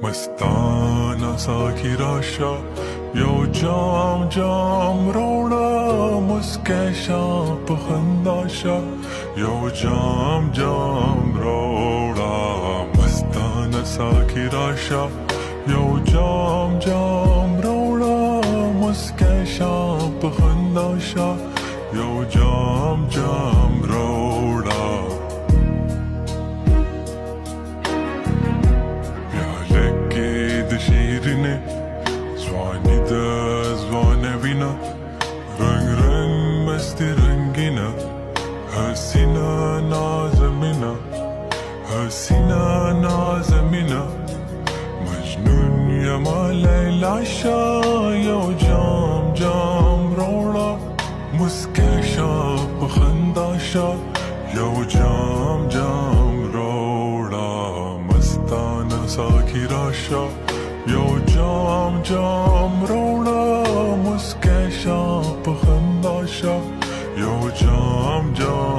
مستانه ساکی راشا یو جام جام روڑا مسکشا پخنداشا یو جام جام روڑا مستانه ساکی راشا یو جام جام روڑا مسکشا پخنداشا یو جام جام روڑا شیرینه زوانی ده زوانه وینا رنگ رنگ مستی رنگینه حسینه نازمینه حسینه نازمینه مجنون یما لیلا شا یو جام جام روڑا مسکشا پخنداشا یو جام جام روڑا مستانه ساکی راشا یو جام جام روڑا مسکشا پخنداشا یو جام جام